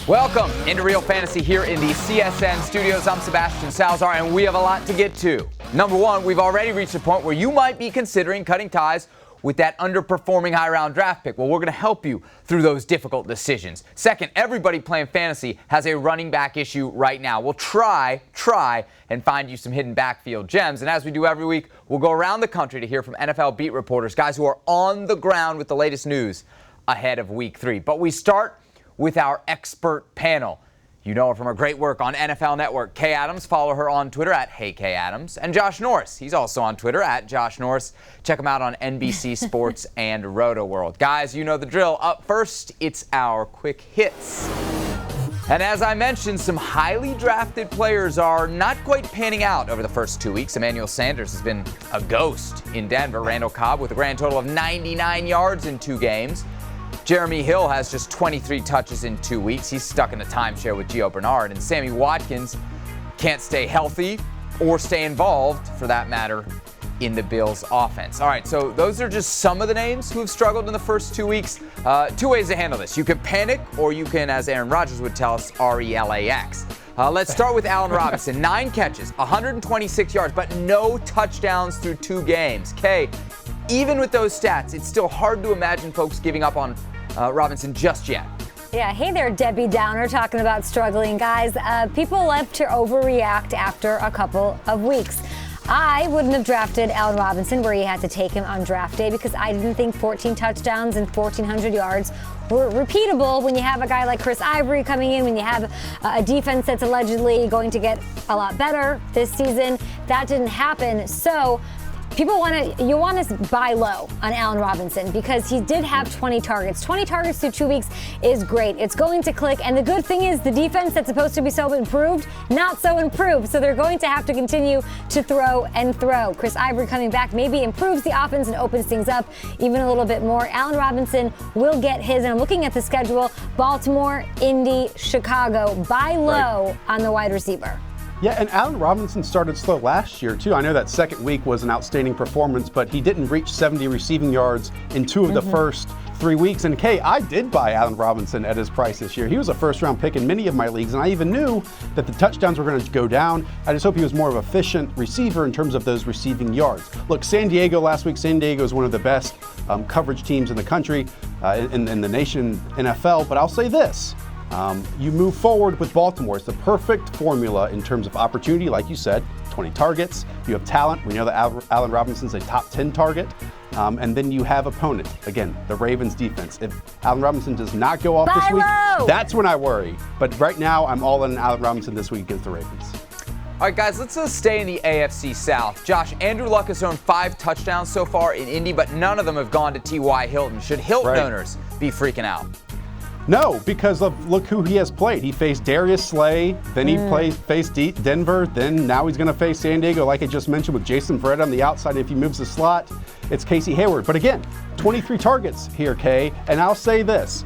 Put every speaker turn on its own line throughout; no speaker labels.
Welcome into Real Fantasy here in the CSN studios. I'm Sebastian Salazar, and we have a lot to get to. Number one, we've already reached a point where you might be considering cutting ties with that underperforming high-round draft pick. Well, we're going to help you through those difficult decisions. Second, everybody playing fantasy has a running back issue right now. We'll try and find you some hidden backfield gems. And as we do every week, we'll go around the country to hear from NFL beat reporters, guys who are on the ground with the latest news ahead of Week 3. But we start with our expert panel. You know her from her great work on NFL Network. Kay Adams, follow her on Twitter at HeyKayAdams. And Josh Norris, he's also on Twitter at Josh Norris. Check him out on NBC Sports and Roto World. Guys, you know the drill. Up first, it's our quick hits. And as I mentioned, some highly drafted players are not quite panning out over the first 2 weeks. Emmanuel Sanders has been a ghost in Denver. Randall Cobb with a grand total of 99 yards in 2 games. Jeremy Hill has just 23 touches in 2 weeks. He's stuck in a timeshare with Gio Bernard. And Sammy Watkins can't stay healthy or stay involved, for that matter, in the Bills' offense. All right, so those are just some of the names who have struggled in the first 2 weeks. 2 ways to handle this. You can panic, or you can, as Aaron Rodgers would tell us, RELAX. Let's start with Allen Robinson. 9 catches, 126 yards, but no touchdowns through 2 games. Kay, even with those stats, it's still hard to imagine folks giving up on Robinson just yet.
Yeah, hey there, Debbie Downer, talking about struggling guys. People love to overreact after a couple of weeks. I wouldn't have drafted Allen Robinson where you had to take him on draft day because I didn't think 14 touchdowns and 1,400 yards were repeatable when you have a guy like Chris Ivory coming in, when you have a defense that's allegedly going to get a lot better this season. That didn't happen. So you want to buy low on Allen Robinson because he did have 20 targets. 20 targets through 2 weeks is great. It's going to click. And the good thing is the defense that's supposed to be so improved, not so improved. So they're going to have to continue to throw and throw. Chris Ivory coming back maybe improves the offense and opens things up even a little bit more. Allen Robinson will get his. And I'm looking at the schedule. Baltimore, Indy, Chicago. Buy low on the wide receiver.
Yeah, and Allen Robinson started slow last year, too. I know that second week was an outstanding performance, but he didn't reach 70 receiving yards in 2 of the first 3 weeks. And, Kay, I did buy Allen Robinson at his price this year. He was a first-round pick in many of my leagues, and I even knew that the touchdowns were going to go down. I just hope he was more of an efficient receiver in terms of those receiving yards. Look, San Diego last week, San Diego is one of the best coverage teams in the country, in the nation NFL. But I'll say this. You move forward with Baltimore. It's the perfect formula in terms of opportunity. Like you said, 20 targets. You have talent. We know that Allen Robinson's a top 10 target. And then you have opponent. Again, the Ravens defense. If Allen Robinson does not go off this week, that's when I worry. But right now, I'm all in Allen Robinson this week against the Ravens.
All right, guys, let's stay in the AFC South. Josh, Andrew Luck has thrown 5 touchdowns so far in Indy, but none of them have gone to T.Y. Hilton. Should Hilton owners be freaking out?
No, because look who he has played. He faced Darius Slay, then he faced Denver, then now he's going to face San Diego, like I just mentioned, with Jason Verrett on the outside. If he moves the slot, it's Casey Hayward. But again, 23 targets here, Kay. And I'll say this,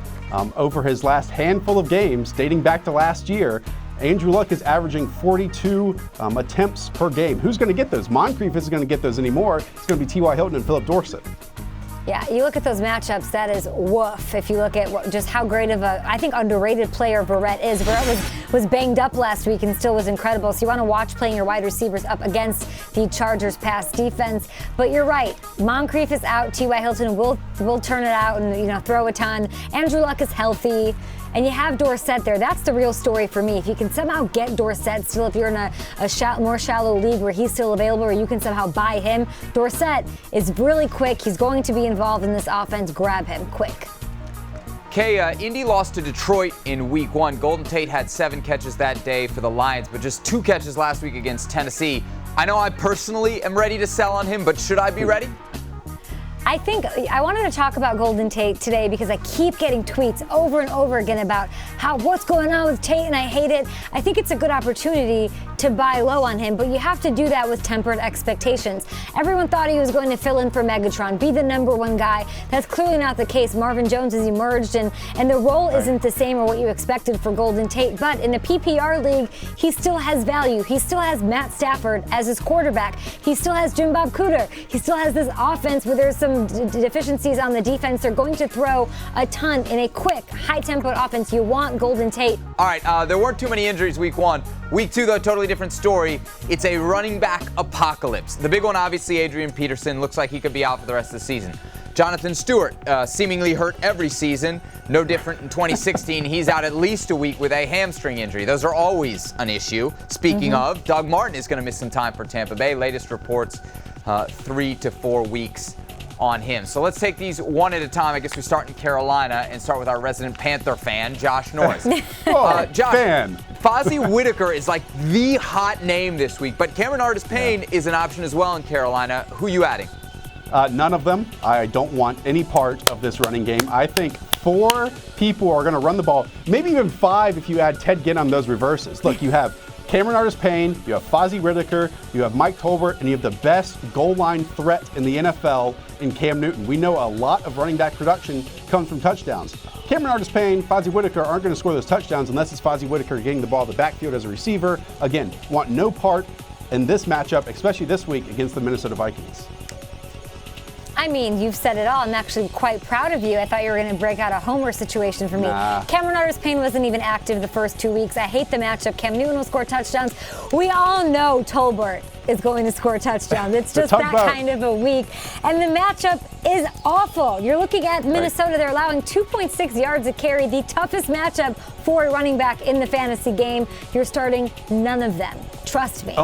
over his last handful of games, dating back to last year, Andrew Luck is averaging 42 attempts per game. Who's going to get those? Moncrief isn't going to get those anymore. It's going to be T.Y. Hilton and Phillip Dorsett.
Yeah, you look at those matchups, that is woof. If you look at just how great of a, I think, underrated player Verrett is. Verrett was banged up last week and still was incredible. So you want to watch playing your wide receivers up against the Chargers pass defense. But you're right. Moncrief is out. T.Y. Hilton will turn it out and throw a ton. Andrew Luck is healthy. And you have Dorsett there. That's the real story for me. If you can somehow get Dorsett still, if you're in a more shallow league where he's still available, or you can somehow buy him, Dorsett is really quick. He's going to be involved in this offense. Grab him quick.
Kay, Indy lost to Detroit in Week 1. Golden Tate had 7 catches that day for the Lions, but just 2 catches last week against Tennessee. I know I personally am ready to sell on him, but should I be ready?
I think I wanted to talk about Golden Tate today because I keep getting tweets over and over again about what's going on with Tate and I hate it. I think it's a good opportunity to buy low on him, but you have to do that with tempered expectations. Everyone thought he was going to fill in for Megatron, be the number 1 guy. That's clearly not the case. Marvin Jones has emerged and the role isn't the same or what you expected for Golden Tate, but in a PPR league, he still has value. He still has Matt Stafford as his quarterback. He still has Jim Bob Cooter. He still has this offense where there's some some deficiencies on the defense. They're going to throw a ton in a quick, high-tempo offense. You want Golden Tate.
All right, there weren't too many injuries week 1. Week 2, though, totally different story. It's a running back apocalypse. The big one, obviously, Adrian Peterson. Looks like he could be out for the rest of the season. Jonathan Stewart, seemingly hurt every season. No different in 2016. He's out at least a week with a hamstring injury. Those are always an issue. Speaking of, Doug Martin is going to miss some time for Tampa Bay. Latest reports, 3 to 4 weeks on him. So let's take these one at a time. I guess we start in Carolina and start with our resident Panther fan, Josh Norris. Josh,
fan.
Fozzie Whitaker is like the hot name this week, but Cameron Artis-Payne is an option as well in Carolina. Who are you adding?
None of them. I don't want any part of this running game. I think 4 people are going to run the ball, maybe even 5 if you add Ted Ginn on those reverses. Look, you have Cameron Artis-Payne, you have Fozzie Whitaker, you have Mike Tolbert, and you have the best goal line threat in the NFL in Cam Newton. We know a lot of running back production comes from touchdowns. Cameron Artis-Payne, Fozzie Whitaker aren't going to score those touchdowns unless it's Fozzie Whitaker getting the ball in the backfield as a receiver. Again, want no part in this matchup, especially this week against the Minnesota Vikings.
I mean, you've said it all. I'm actually quite proud of you. I thought you were going to break out a homer situation for me. Cameron Artis-Payne wasn't even active the first 2 weeks. I hate the matchup. Cam Newton will score touchdowns. We all know Tolbert is going to score touchdowns. It's just that kind of a week. And the matchup is awful. You're looking at Minnesota. They're allowing 2.6 yards a carry, the toughest matchup for a running back in the fantasy game. You're starting none of them. Trust me.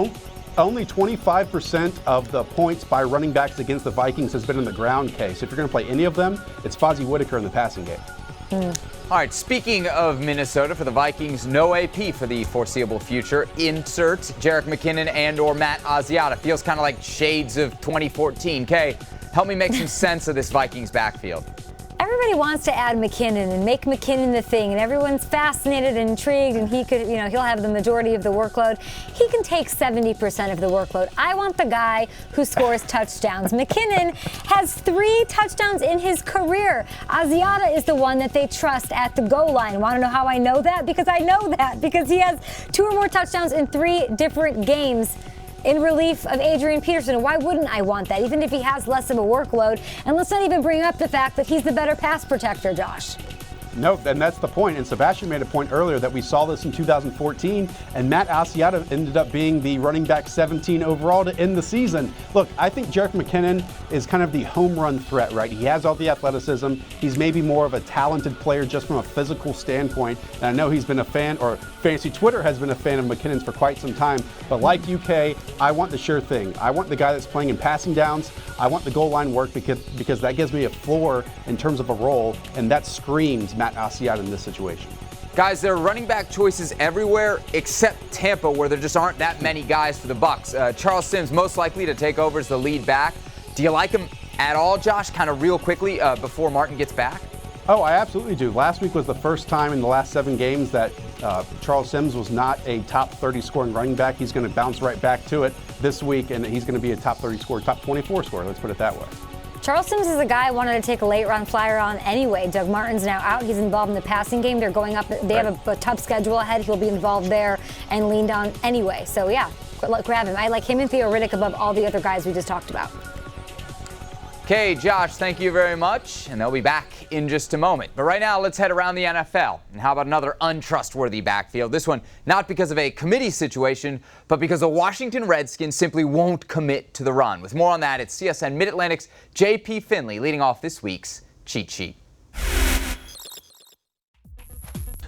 Only 25% of the points by running backs against the Vikings has been in the ground case. If you're going to play any of them, it's Fozzie Whitaker in the passing game.
All right, speaking of Minnesota, for the Vikings, no AP for the foreseeable future. Insert Jerick McKinnon and or Matt Asiata. Feels kind of like shades of 2014. Kay, help me make some sense of this Vikings backfield.
Everybody wants to add McKinnon and make McKinnon the thing, and everyone's fascinated and intrigued, and he could, he'll have the majority of the workload. He can take 70% of the workload. I want the guy who scores touchdowns. McKinnon has 3 touchdowns in his career. Asiata is the one that they trust at the goal line. Want to know how I know that? Because I know that, because he has 2 or more touchdowns in 3 different games in relief of Adrian Peterson. Why wouldn't I want that, even if he has less of a workload? And let's not even bring up the fact that he's the better pass protector, Josh.
No, and that's the point. And Sebastian made a point earlier that we saw this in 2014, and Matt Asiata ended up being the running back 17 overall to end the season. Look, I think Jerick McKinnon is kind of the home run threat, right? He has all the athleticism. He's maybe more of a talented player just from a physical standpoint. And I know he's been a fan, or Fantasy Twitter has been a fan of McKinnon's for quite some time. But like UK, I want the sure thing. I want the guy that's playing in passing downs. I want the goal line work because that gives me a floor in terms of a role, and that screams Matt Asiata in this situation.
Guys, there are running back choices everywhere except Tampa, where there just aren't that many guys for the Bucs. Charles Sims most likely to take over as the lead back. Do you like him at all, Josh, kind of real quickly before Martin gets back?
Oh, I absolutely do. Last week was the first time in the last 7 games that Charles Sims was not a top 30 scoring running back. He's going to bounce right back to it this week, and he's going to be a top 30 scorer, top 24 scorer. Let's put it that way.
Charles Sims is a guy I wanted to take a late round flyer on anyway. Doug Martin's now out. He's involved in the passing game. They're going up. They have a tough schedule ahead. He'll be involved there and leaned on anyway. So, yeah, grab him. I like him and Theo Riddick above all the other guys we just talked about.
Okay, Josh, thank you very much. And they'll be back in just a moment. But right now, let's head around the NFL. And how about another untrustworthy backfield? This one, not because of a committee situation, but because the Washington Redskins simply won't commit to the run. With more on that, it's CSN Mid-Atlantic's J.P. Finley leading off this week's Cheat Sheet.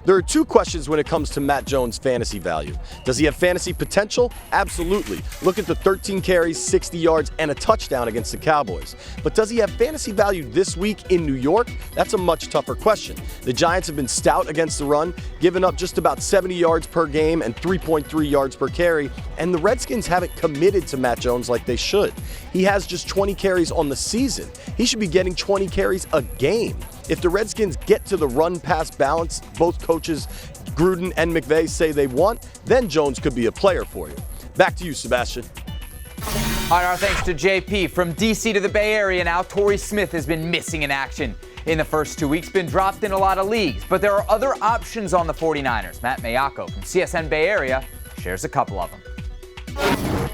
There are 2 questions when it comes to Matt Jones' fantasy value. Does he have fantasy potential? Absolutely. Look at the 13 carries, 60 yards, and a touchdown against the Cowboys. But does he have fantasy value this week in New York? That's a much tougher question. The Giants have been stout against the run, giving up just about 70 yards per game and 3.3 yards per carry, and the Redskins haven't committed to Matt Jones like they should. He has just 20 carries on the season. He should be getting 20 carries a game. If the Redskins get to the run-pass balance both coaches Gruden and McVay say they want, then Jones could be a player for you. Back to you, Sebastian.
All right, our thanks to JP. From D.C. to the Bay Area now, Torrey Smith has been missing in action in the first 2 weeks, been dropped in a lot of leagues. But there are other options on the 49ers. Matt Mayako from CSN Bay Area shares a couple of them.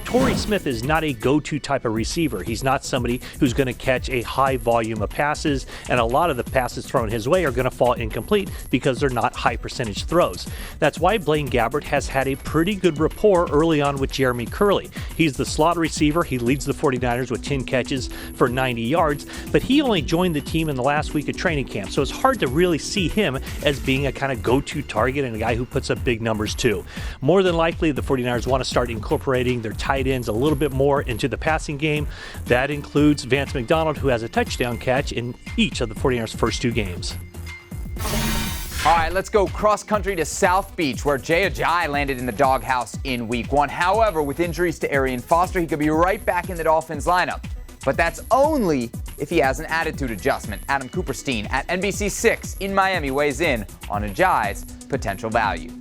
Torrey Smith is not a go-to type of receiver. He's not somebody who's going to catch a high volume of passes, and a lot of the passes thrown his way are going to fall incomplete because they're not high percentage throws. That's why Blaine Gabbert has had a pretty good rapport early on with Jeremy Curley. He's the slot receiver. He leads the 49ers with 10 catches for 90 yards, but he only joined the team in the last week of training camp, so it's hard to really see him as being a kind of go-to target and a guy who puts up big numbers too. More than likely, the 49ers want to start incorporating their tight ends a little bit more into the passing game. That includes Vance McDonald, who has a touchdown catch in each of the 49ers' first 2 games.
All right, let's go cross-country to South Beach, where Jay Ajayi landed in the doghouse in Week 1. However, with injuries to Arian Foster, he could be right back in the Dolphins lineup. But that's only if he has an attitude adjustment. Adam Cooperstein at NBC6 in Miami weighs in on Ajayi's potential value.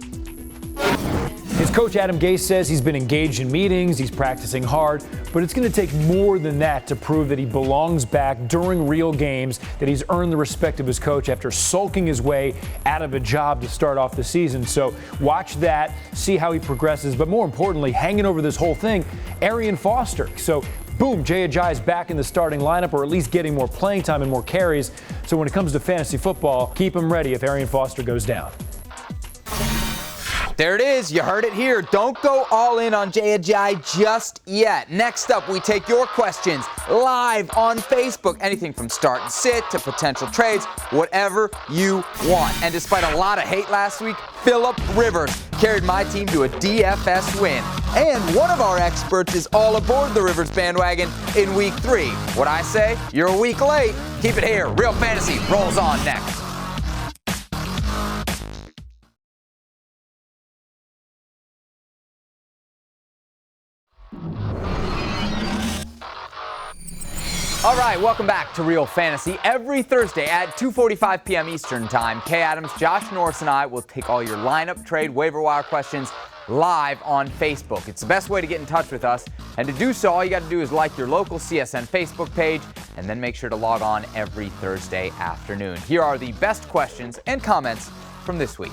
His coach Adam Gase says he's been engaged in meetings, he's practicing hard, but it's going to take more than that to prove that he belongs back during real games, that he's earned the respect of his coach after sulking his way out of a job to start off the season. So watch that, see how he progresses, but more importantly, hanging over this whole thing, Arian Foster. So boom, Jay Ajayi is back in the starting lineup, or at least getting more playing time and more carries. So when it comes to fantasy football, keep him ready if Arian Foster goes down.
There it is. You heard it here. Don't go all in on Jay Ajayi just yet. Next up, we take your questions live on Facebook. Anything from start and sit to potential trades, whatever you want. And despite a lot of hate last week, Phillip Rivers carried my team to a DFS win. And one of our experts is all aboard the Rivers bandwagon in Week 3. What I say? You're a week late. Keep it here. Real Fantasy rolls on next. All right, welcome back to Real Fantasy. Every Thursday at 2:45 p.m. Eastern Time, Kay Adams, Josh Norris, and I will take all your lineup, trade, waiver wire questions live on Facebook. It's the best way to get in touch with us. And to do so, all you got to do is like your local CSN Facebook page and then make sure to log on every Thursday afternoon. Here are the best questions and comments from this week.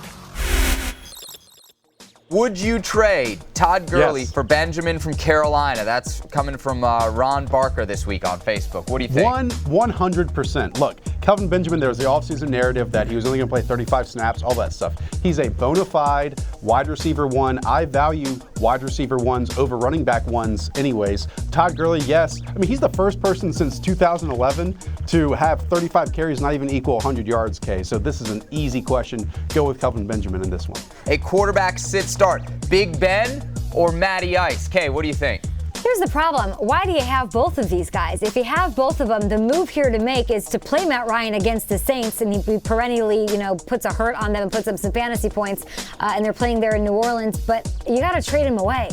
Would you trade Todd Gurley for Benjamin from Carolina? That's coming from Ron Barker this week on Facebook. What do you think?
100%. Look, Kelvin Benjamin, there was the offseason narrative that he was only going to play 35 snaps, all that stuff. He's a bona fide wide receiver one. I value wide receiver ones over running back ones anyways. Todd Gurley, yes. I mean, he's the first person since 2011 to have 35 carries, not even equal 100 yards, Kay. So this is an easy question. Go with Kelvin Benjamin in this one.
A quarterback sit start, Big Ben or Matty Ice? Kay, what do you think?
Here's the problem. Why do you have both of these guys? If you have both of them, the move here to make is to play Matt Ryan against the Saints, and he perennially, puts a hurt on them and puts up some fantasy points, and they're playing there in New Orleans, but you got to trade him away.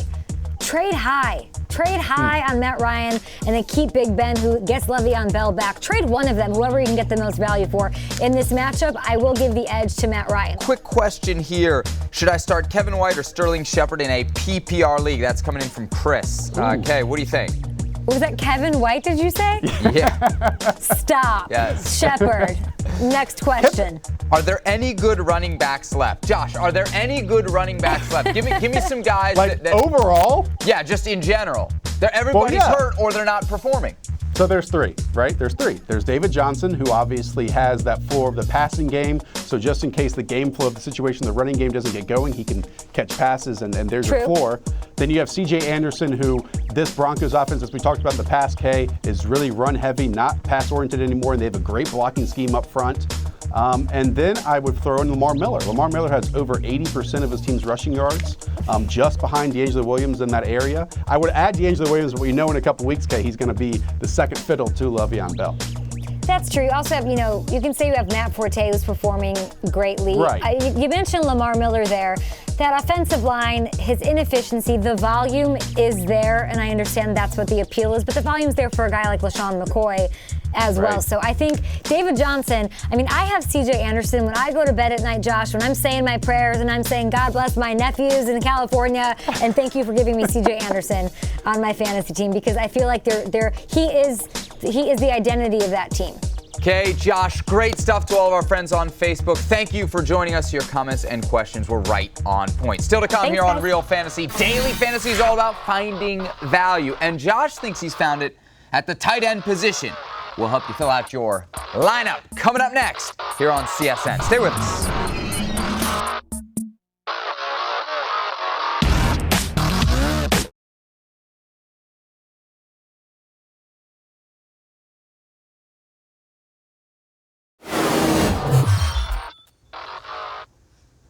Trade high. Trade high on Matt Ryan, and then keep Big Ben, who gets Le'Veon Bell back. Trade one of them, whoever you can get the most value for. In this matchup, I will give the edge to Matt Ryan.
Quick question here. Should I start Kevin White or Sterling Shepard in a PPR league? That's coming in from Chris. Okay, what do you think?
Was that Kevin White, did you say?
Yeah.
Stop.
Yes.
Shepard. Next question.
Are there any good running backs left? Josh, are there any good running backs left? Give me some guys that
overall?
Yeah, just in general. Everybody's hurt or they're not performing.
So there's three, right? There's three. There's David Johnson, who obviously has that floor of the passing game. So just in case the game flow of the situation, the running game doesn't get going, he can catch passes, and there's your floor. Then you have C.J. Anderson, who this Broncos offense, as we talked about in the past, Kay, is really run heavy, not pass oriented anymore, and they have a great blocking scheme up front. And then I would throw in Lamar Miller. Lamar Miller has over 80% of his team's rushing yards, just behind D'Angelo Williams in that area. I would add D'Angelo Williams, but we know in a couple weeks, Kay, he's going to be the second fiddle to Le'Veon Bell.
That's true. You also have, you can say you have Matt Forte, who's performing greatly.
Right.
You mentioned Lamar Miller there. That offensive line, his inefficiency, the volume is there, and I understand that's what the appeal is, but the volume's there for a guy like LaShawn McCoy as well. So I think David Johnson, I have C.J. Anderson. When I go to bed at night, Josh, when I'm saying my prayers and I'm saying, God bless my nephews in California, and thank you for giving me C.J. Anderson on my fantasy team, because I feel like he is the identity of that team.
Okay, Josh, great stuff to all of our friends on Facebook. Thank you for joining us. Your comments and questions were right on point. Still to come here on Real Fantasy. Daily Fantasy is all about finding value. And Josh thinks he's found it at the tight end position. We'll help you fill out your lineup. Coming up next here on CSN. Stay with us.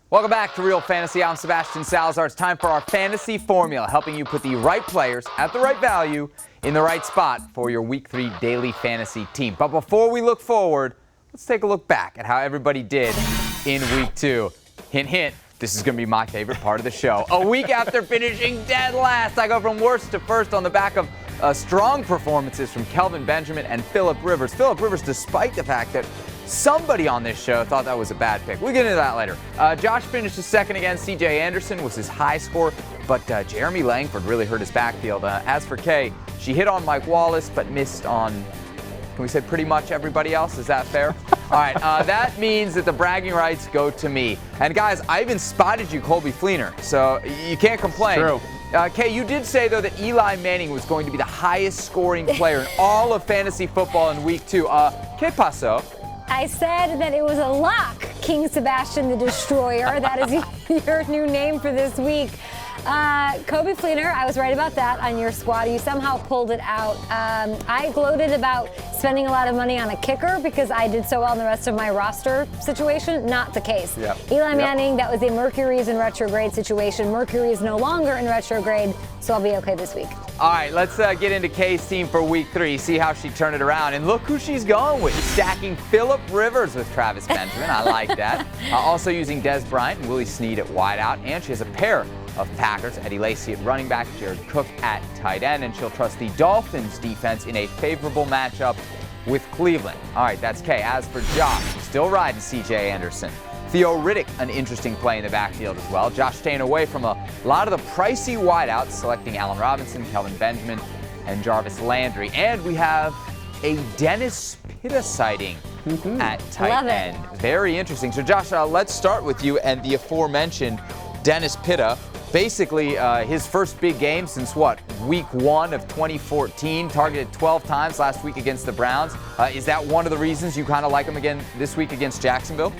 Welcome back to Real Fantasy. I'm Sebastian Salazar. It's time for our fantasy formula, helping you put the right players at the right value in the right spot for your Week 3 daily fantasy team. But before we look forward, let's take a look back at how everybody did in Week 2. Hint, hint, this is going to be my favorite part of the show. A week after finishing dead last, I go from worst to first on the back of strong performances from Kelvin Benjamin and Phillip Rivers. Phillip Rivers, despite the fact that somebody on this show thought that was a bad pick. We'll get into that later. Josh finished his second again. C.J. Anderson was his high score, but Jeremy Langford really hurt his backfield. As for Kay, she hit on Mike Wallace, but missed on, can we say pretty much everybody else? Is that fair? All right, that means that the bragging rights go to me. And guys, I even spotted you Colby Fleener, so you can't complain.
True.
Kay, you did say, though, that Eli Manning was going to be the highest scoring player in all of fantasy football in Week 2. ¿Qué pasó?
I said that it was a lock, King Sebastian the Destroyer. That is your new name for this week. Kobe Fleener, I was right about that on your squad. You somehow pulled it out. I gloated about spending a lot of money on a kicker because I did so well in the rest of my roster situation. Not the case.
Yep.
Eli Manning, that was a Mercury is in retrograde situation. Mercury is no longer in retrograde, so I'll be okay this week.
All right, let's get into Kay's team for Week 3, see how she turned it around. And look who she's going with, stacking Phillip Rivers with Travis Benjamin. I like that. Also using Des Bryant and Willie Snead at wideout. And she has a pair of Packers, Eddie Lacy at running back, Jared Cook at tight end. And she'll trust the Dolphins defense in a favorable matchup with Cleveland. All right, that's Kay. As for Josh, still riding C.J. Anderson. Theo Riddick, an interesting play in the backfield as well. Josh staying away from a lot of the pricey wideouts, selecting Allen Robinson, Kelvin Benjamin, and Jarvis Landry. And we have a Dennis Pitta sighting at tight end. Very interesting. So Josh, let's start with you and the aforementioned Dennis Pitta. Basically, his first big game since Week 1 of 2014, targeted 12 times last week against the Browns. Is that one of the reasons you kind of like him again this week against Jacksonville?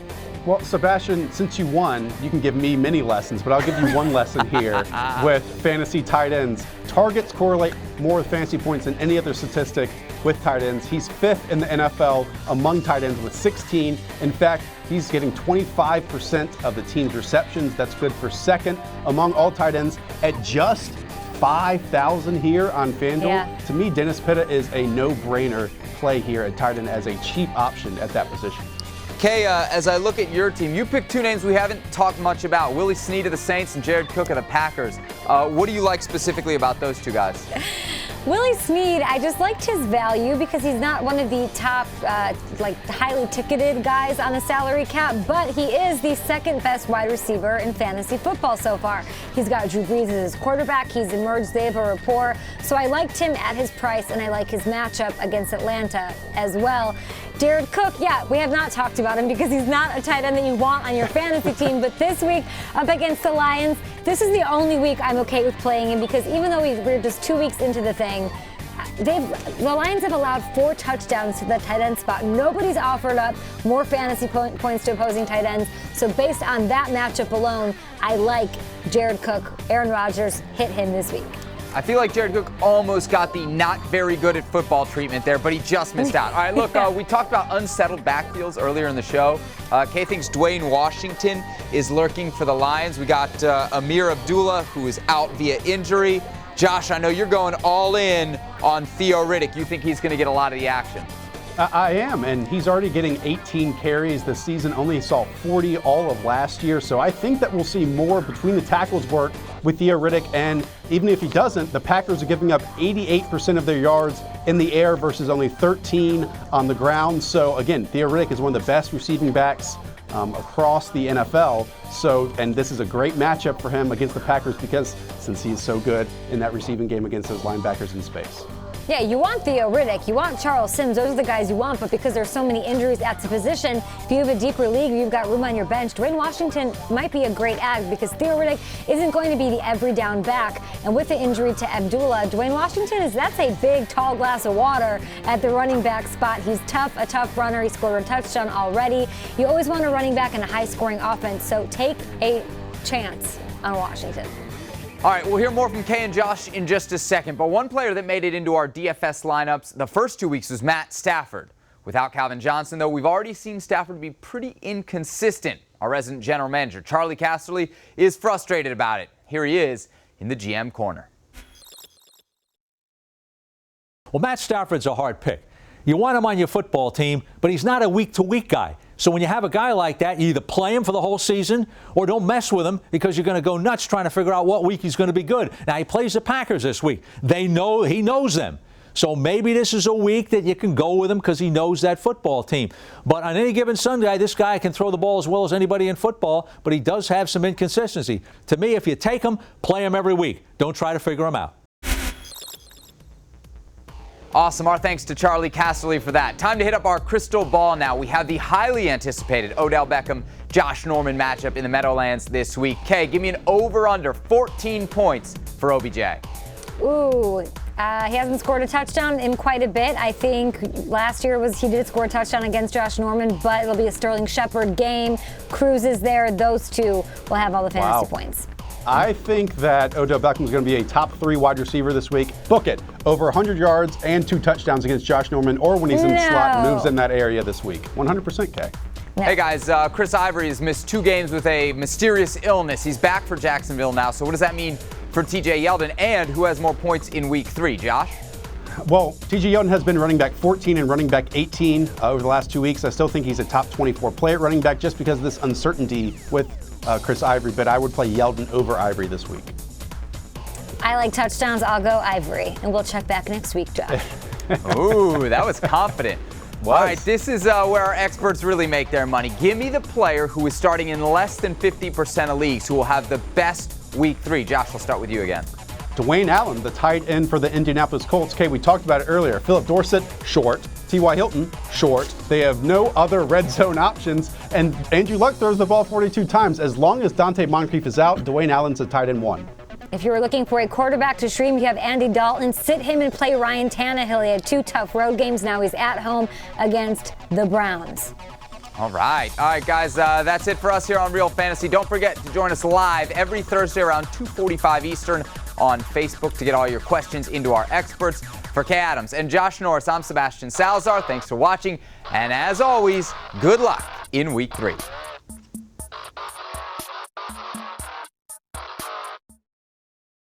Well, Sebastian, since you won, you can give me many lessons, but I'll give you one lesson here with fantasy tight ends. Targets correlate more with fantasy points than any other statistic with tight ends. He's 5th in the NFL among tight ends with 16. In fact, he's getting 25% of the team's receptions. That's good for second among all tight ends at just 5,000 here on FanDuel.
Yeah.
To me, Dennis Pitta is a no-brainer play here at tight end as a cheap option at that position.
Kay, as I look at your team, you picked two names we haven't talked much about, Willie Snead of the Saints and Jared Cook of the Packers. What do you like specifically about those two guys?
Willie Snead, I just liked his value because he's not one of the top, highly ticketed guys on a salary cap, but he is the second best wide receiver in fantasy football so far. He's got Drew Brees as his quarterback. He's emerged. They have a rapport. So I liked him at his price, and I like his matchup against Atlanta as well. Jared Cook, yeah, we have not talked about him because he's not a tight end that you want on your fantasy team, but this week up against the Lions, this is the only week I'm okay with playing him because even though we're just 2 weeks into the thing, the Lions have allowed 4 touchdowns to the tight end spot. Nobody's offered up more fantasy points to opposing tight ends. So based on that matchup alone, I like Jared Cook. Aaron Rodgers hit him this week.
I feel like Jared Cook almost got the not very good at football treatment there, but he just missed out. All right, look, we talked about unsettled backfields earlier in the show. Kay thinks Dwayne Washington is lurking for the Lions. We got Amir Abdullah, who is out via injury. Josh, I know you're going all in on Theo Riddick. You think he's going to get a lot of the action?
I am, and he's already getting 18 carries this season, only saw 40 all of last year, so I think that we'll see more between the tackles work with Theo Riddick, and even if he doesn't, the Packers are giving up 88% of their yards in the air versus only 13 on the ground. So again, Theo Riddick is one of the best receiving backs across the NFL. So, and this is a great matchup for him against the Packers because since he's so good in that receiving game against those linebackers in space.
Yeah, you want Theo Riddick, you want Charles Sims, those are the guys you want, but because there's so many injuries at the position, if you have a deeper league, you've got room on your bench, Dwayne Washington might be a great ad because Theo Riddick isn't going to be the every down back, and with the injury to Abdullah, Dwayne Washington that's a big, tall glass of water at the running back spot. He's tough, a tough runner, he scored a touchdown already. You always want a running back in a high-scoring offense, so take a chance on Washington.
All right, we'll hear more from Kay and Josh in just a second, but one player that made it into our DFS lineups the first 2 weeks was Matt Stafford. Without Calvin Johnson, though, we've already seen Stafford be pretty inconsistent. Our resident general manager, Charlie Casserly, is frustrated about it. Here he is in the GM corner.
Well, Matt Stafford's a hard pick. You want him on your football team, but he's not a week-to-week guy. So when you have a guy like that, you either play him for the whole season or don't mess with him because you're going to go nuts trying to figure out what week he's going to be good. Now, he plays the Packers this week. He knows them. So maybe this is a week that you can go with him because he knows that football team. But on any given Sunday, this guy can throw the ball as well as anybody in football, but he does have some inconsistency. To me, if you take him, play him every week. Don't try to figure him out.
Awesome. Our thanks to Charlie Casserly for that. Time to hit up our crystal ball now. We have the highly anticipated Odell Beckham, Josh Norman matchup in the Meadowlands this week. Kay, give me an over-under 14 points for OBJ.
Ooh, he hasn't scored a touchdown in quite a bit. I think last year he did score a touchdown against Josh Norman, but it'll be a Sterling Shepard game. Cruz is there. Those two will have all the fantasy points.
I think that Odell Beckham is going to be a top 3 wide receiver this week. Book it. Over 100 yards and 2 touchdowns against Josh Norman, or when he's in the slot and moves in that area this week. 100% K.
No.
Hey guys, Chris Ivory has missed 2 games with a mysterious illness. He's back for Jacksonville now. So what does that mean for TJ Yeldon, and who has more points in week 3? Josh?
Well, TJ Yeldon has been running back 14 and running back 18 over the last 2 weeks. I still think he's a top 24 player at running back just because of this uncertainty with Chris Ivory, but I would play Yeldon over Ivory this week.
I like touchdowns. I'll go Ivory, and we'll check back next week, Josh.
Ooh, that was confident. All right, this is where our experts really make their money. Give me the player who is starting in less than 50% of leagues who will have the best week 3. Josh, we'll start with you again.
Dwayne Allen, the tight end for the Indianapolis Colts. Okay, we talked about it earlier. Phillip Dorsett, short. T.Y. Hilton, short. They have no other red zone options. And Andrew Luck throws the ball 42 times. As long as Dante Moncrief is out, Dwayne Allen's a tight end 1.
If you were looking for a quarterback to stream, you have Andy Dalton. Sit him and play Ryan Tannehill. He had 2 tough road games. Now he's at home against the Browns.
All right, guys, that's it for us here on Real Fantasy. Don't forget to join us live every Thursday around 2:45 Eastern on Facebook to get all your questions into our experts. For Kay Adams and Josh Norris, I'm Sebastian Salazar. Thanks for watching, and as always, good luck in week 3.